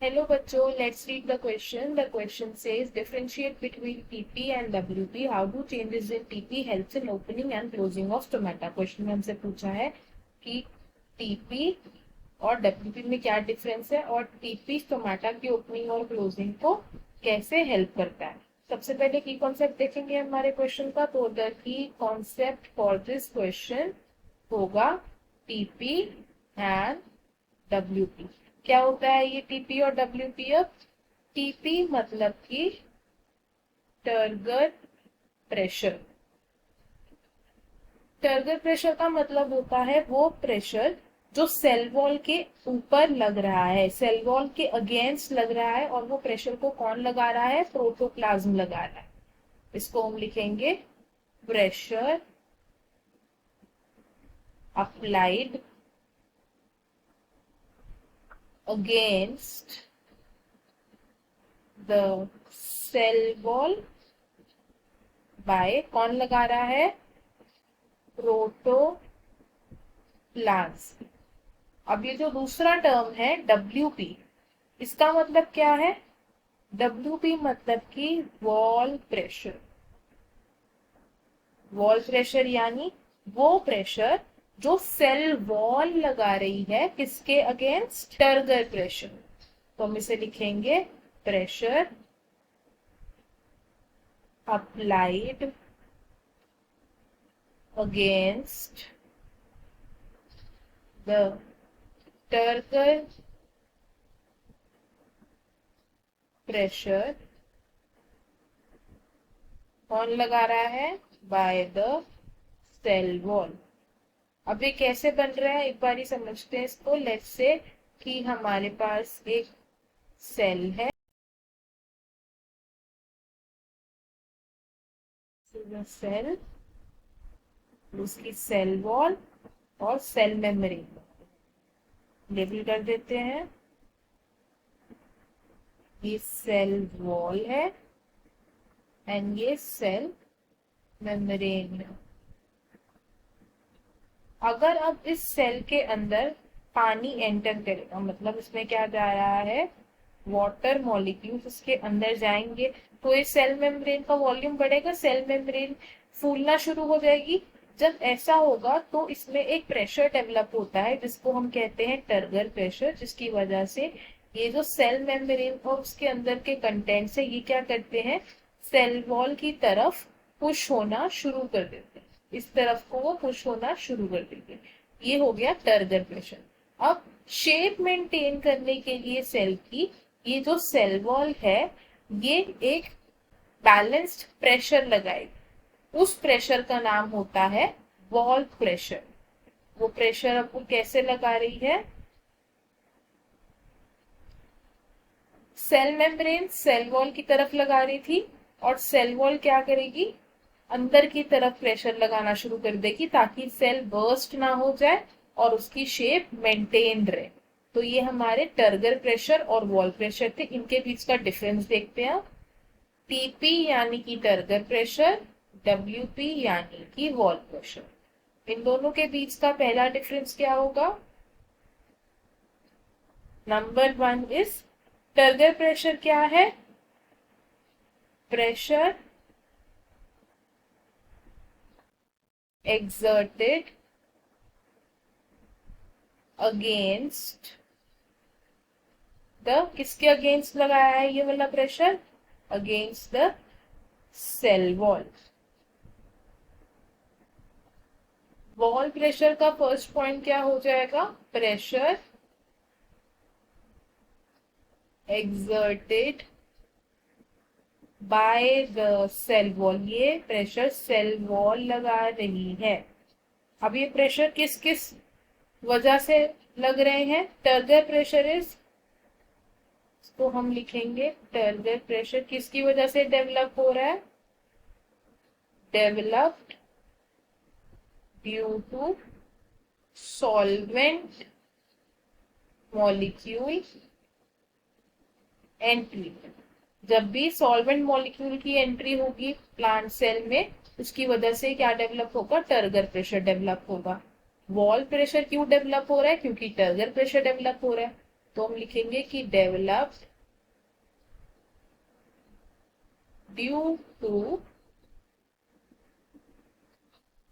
Hello बच्चों, let's read the question. The question says differentiate between TP and WP. How do changes in TP helps in opening and closing of stomata? Question में हमसे पूछा है कि TP और WP में क्या difference है और TP स्टोमाटा की ओपनिंग और क्लोजिंग को कैसे हेल्प करता है। सबसे पहले की कॉन्सेप्ट देखेंगे हमारे क्वेश्चन का। तो the key concept for this question होगा TP एंड WP। क्या होता है ये टीपी और डब्ल्यूपी? अब टीपी मतलब कि टर्गर प्रेशर। टर्गर प्रेशर का मतलब होता है वो प्रेशर जो सेल वॉल के ऊपर लग रहा है, सेल वॉल के अगेंस्ट लग रहा है, और वो प्रेशर को कौन लगा रहा है? प्रोटोप्लाज्म लगा रहा है। इसको हम लिखेंगे pressure applied against the cell wall by, कौन लगा रहा है? प्रोटोप्लाज्म। अब ये जो दूसरा टर्म है WP, इसका मतलब क्या है? WP मतलब कि वॉल प्रेशर। वॉल प्रेशर यानी वो प्रेशर जो सेल वॉल लगा रही है किसके अगेंस्ट? Turgor pressure. तो हम इसे लिखेंगे pressure applied against the turgor pressure, कौन लगा रहा है? By the cell wall. अब ये कैसे बन रहा है एक बार ही समझते हैं इसको। लेट्स से कि हमारे पास एक सेल है, सेल, उसकी सेल वॉल और सेल मेम्ब्रेन लेबल कर देते हैं। ये सेल वॉल है एंड ये सेल मेम्ब्रेन। अगर अब इस सेल के अंदर पानी एंटर करेगा, मतलब इसमें क्या जा रहा है? वाटर मॉलिक्यूल्स इसके अंदर जाएंगे, तो ये सेल मेम्ब्रेन का वॉल्यूम बढ़ेगा, सेल मेम्ब्रेन फूलना शुरू हो जाएगी। जब ऐसा होगा तो इसमें एक प्रेशर डेवलप होता है जिसको हम कहते हैं टर्गर प्रेशर, जिसकी वजह से ये जो सेल मेम्ब्रेन और उसके अंदर के कंटेंट्स है ये क्या करते हैं? सेल वॉल की तरफ पुश होना शुरू कर देते हैं। इस तरफ को वो पुश होना शुरू कर देंगे। ये हो गया टर्गर प्रेशर। अब शेप मेंटेन करने के लिए सेल की, ये जो सेल वॉल है ये एक बैलेंस्ड प्रेशर लगाएगी। उस प्रेशर का नाम होता है वॉल प्रेशर। वो प्रेशर अब वो कैसे लगा रही है? सेल मेम्ब्रेन सेल वॉल की तरफ लगा रही थी, और सेल वॉल क्या करेगी? अंदर की तरफ प्रेशर लगाना शुरू कर देगी ताकि सेल बर्स्ट ना हो जाए और उसकी शेप मेंटेन रहे। तो ये हमारे टर्गर प्रेशर और वॉल प्रेशर थे। इनके बीच का डिफरेंस देखते हैं। टीपी यानी कि टर्गर प्रेशर, डब्ल्यूपी यानी कि वॉल प्रेशर। इन दोनों के बीच का पहला डिफरेंस क्या होगा? नंबर 1 इज टर्गर प्रेशर क्या है? प्रेशर exerted against द, किसके अगेंस्ट लगाया है ये वाला pressure? Against the cell wall. Wall pressure का फर्स्ट पॉइंट क्या हो जाएगा? Pressure exerted by the cell wall. ये प्रेशर सेल वॉल लगा रही है। अब ये प्रेशर किस किस वजह से लग रहे हैं? टर्गर प्रेशर इज, तो हम लिखेंगे टर्गर प्रेशर किसकी वजह से डेवलप हो रहा है? Developed due to solvent molecule entry. जब भी सॉल्वेंट मॉलिक्यूल की एंट्री होगी प्लांट सेल में, उसकी वजह से क्या डेवलप होगा? टर्गर प्रेशर डेवलप होगा। वॉल प्रेशर क्यों डेवलप हो रहा है? क्योंकि टर्गर प्रेशर डेवलप हो रहा है। तो हम लिखेंगे कि developed due to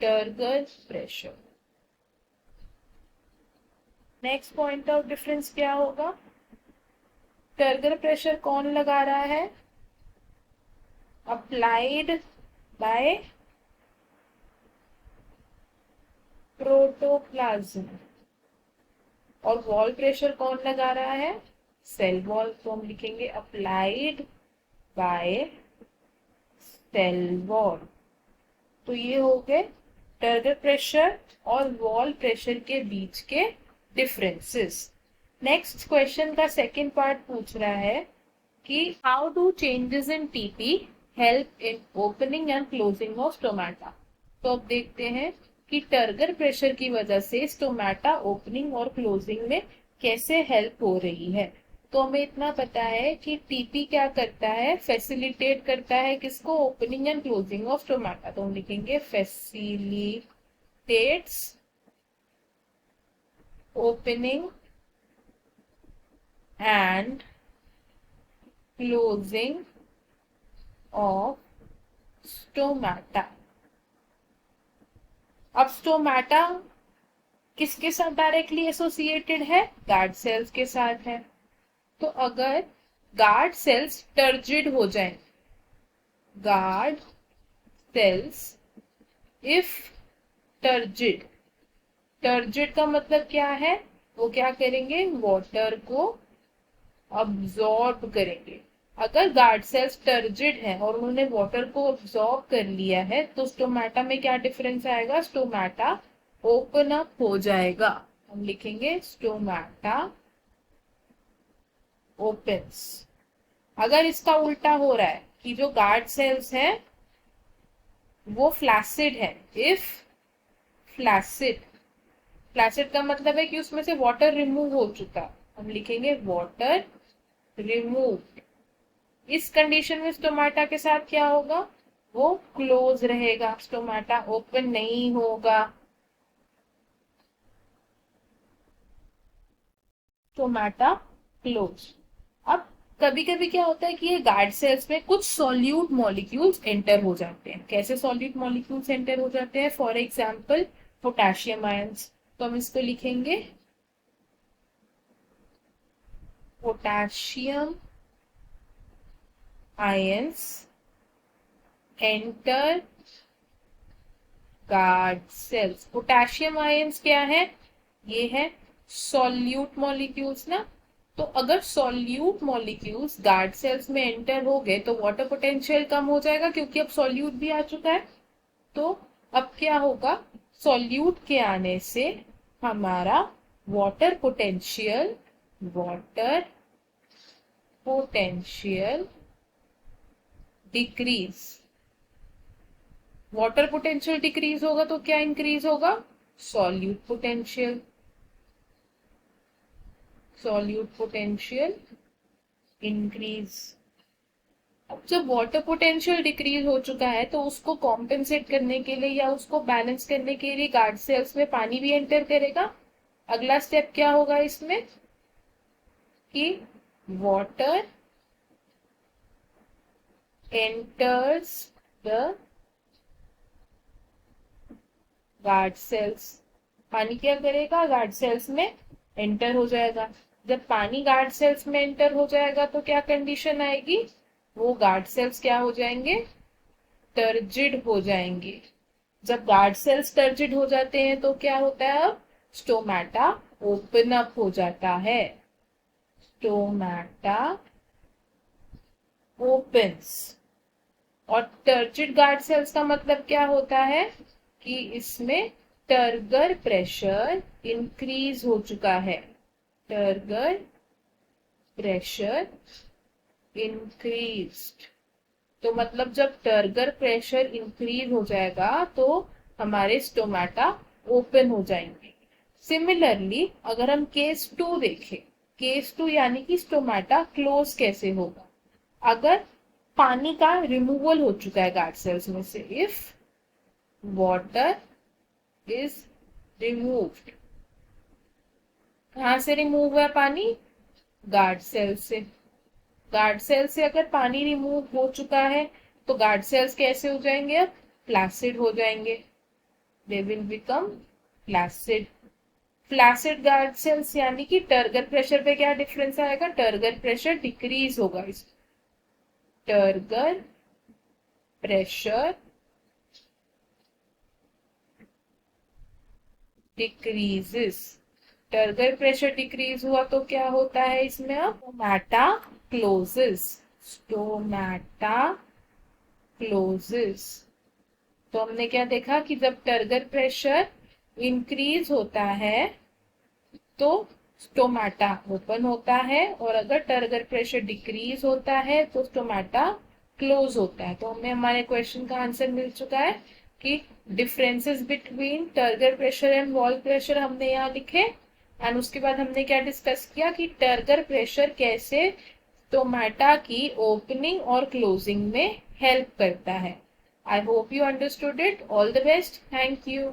turgor pressure. Next point of difference क्या होगा? टर्गर प्रेशर कौन लगा रहा है? Applied by protoplasm. और वॉल प्रेशर कौन लगा रहा है? Cell wall. तो हम लिखेंगे अप्लाइड बाय सेल वॉल। तो ये हो गए टर्गर प्रेशर और वॉल प्रेशर के बीच के डिफरेंसेस। नेक्स्ट क्वेश्चन का सेकंड पार्ट पूछ रहा है कि how do changes in TP help in opening and closing of stomata. तो अब देखते हैं कि टर्गर प्रेशर की वजह से स्टोमेटा ओपनिंग और क्लोजिंग में कैसे हेल्प हो रही है। तो हमें इतना पता है कि टीपी क्या करता है, फैसिलिटेट करता है किसको? Opening and closing of stomata. तो हम लिखेंगे facilitates opening and closing of stomata. अब स्टोमेटा किसके साथ डायरेक्टली एसोसिएटेड है? गार्ड सेल्स के साथ है। तो अगर गार्ड सेल्स टर्जिड हो जाए, guard cells if turgid, turgid का मतलब क्या है? वो क्या करेंगे? वाटर को अब्सॉर्ब करेंगे। अगर गार्ड सेल्स टर्जिड है और उन्होंने वाटर को अब्सॉर्ब कर लिया है तो स्टोमेटा में क्या डिफरेंस आएगा? स्टोमेटा ओपन अप हो जाएगा। हम लिखेंगे स्टोमेटा ओपन्स। अगर इसका उल्टा हो रहा है कि जो गार्ड सेल्स हैं वो फ्लैसिड है, इफ फ्लैसिड, फ्लैसिड का मतलब है कि उसमें से वाटर रिमूव हो चुका, हम लिखेंगे वाटर रिमूव। इस कंडीशन में स्टोमेटा के साथ क्या होगा? वो क्लोज रहेगा, स्टोमेटा ओपन नहीं होगा। Stomata close. अब कभी कभी क्या होता है कि ये गार्ड सेल्स में कुछ सॉल्यूट मॉलिक्यूल्स एंटर हो जाते हैं। कैसे सॉल्यूट मॉलिक्यूल्स एंटर हो जाते हैं? For example potassium ions. तो हम इसको लिखेंगे potassium ions enter guard cells. Potassium ions क्या है? ये है सॉल्यूट मॉलिक्यूल्स ना। तो अगर सॉल्यूट मॉलिक्यूल्स गार्ड सेल्स में एंटर हो गए तो वाटर पोटेंशियल कम हो जाएगा क्योंकि अब सॉल्यूट भी आ चुका है। तो अब क्या होगा? सॉल्यूट के आने से हमारा water potential decrease. Water potential decrease होगा तो क्या इंक्रीज होगा? Solute potential increase. अब जब वाटर पोटेंशियल डिक्रीज हो चुका है तो उसको कॉम्पेंसेट करने के लिए या उसको बैलेंस करने के लिए गार्ड सेल्स में पानी भी एंटर करेगा। अगला स्टेप क्या होगा इसमें कि water enters the guard cells. पानी क्या करेगा? गार्ड सेल्स में एंटर हो जाएगा। जब पानी गार्ड सेल्स में एंटर हो जाएगा तो क्या कंडीशन आएगी? वो गार्ड सेल्स क्या हो जाएंगे? टर्जिड हो जाएंगे। जब गार्ड सेल्स टर्जिड हो जाते हैं तो क्या होता है? अब स्टोमेटा ओपन अप हो जाता है। Stomata opens. और टर्जिड गार्ड सेल्स का मतलब क्या होता है कि इसमें टर्गर प्रेशर इंक्रीज हो चुका है। Turgor pressure increased. तो मतलब जब टर्गर प्रेशर इंक्रीज हो जाएगा तो हमारे स्टोमेटा ओपन हो जाएंगे। सिमिलरली अगर हम केस 2 देखें, केस 2 यानी कि स्टोमेटा क्लोज कैसे होगा? अगर पानी का रिमूवल हो चुका है गार्ड सेल्स में से, इफ वाटर इज रिमूव्ड। कहां से रिमूव हुआ पानी? गार्ड सेल से। गार्ड सेल से अगर पानी रिमूव हो चुका है तो गार्ड सेल्स कैसे हो जाएंगे? अब फ्लैसिड हो जाएंगे, they will become flaccid. Flaccid guard cells यानी कि टर्गर प्रेशर पे क्या डिफरेंस आएगा? टर्गर प्रेशर डिक्रीज होगा। इस turgor pressure decreases. Turgor pressure decrease हुआ तो क्या होता है इसमें? अब स्टोमाटा क्लोजेस। Stomata closes. तो हमने क्या देखा कि जब टर्गर प्रेशर इंक्रीज होता है तो स्टोमाटा ओपन होता है, और अगर टर्गर प्रेशर डिक्रीज होता है तो स्टोमाटा क्लोज होता है। तो हमें हमारे क्वेश्चन का आंसर मिल चुका है कि differences between turgor pressure and wall pressure हमने यहाँ लिखे। एंड उसके बाद हमने क्या डिस्कस किया कि टर्गर प्रेशर कैसे स्टोमाटा की ओपनिंग और क्लोजिंग में हेल्प करता है। I hope you understood it. All the best. Thank you.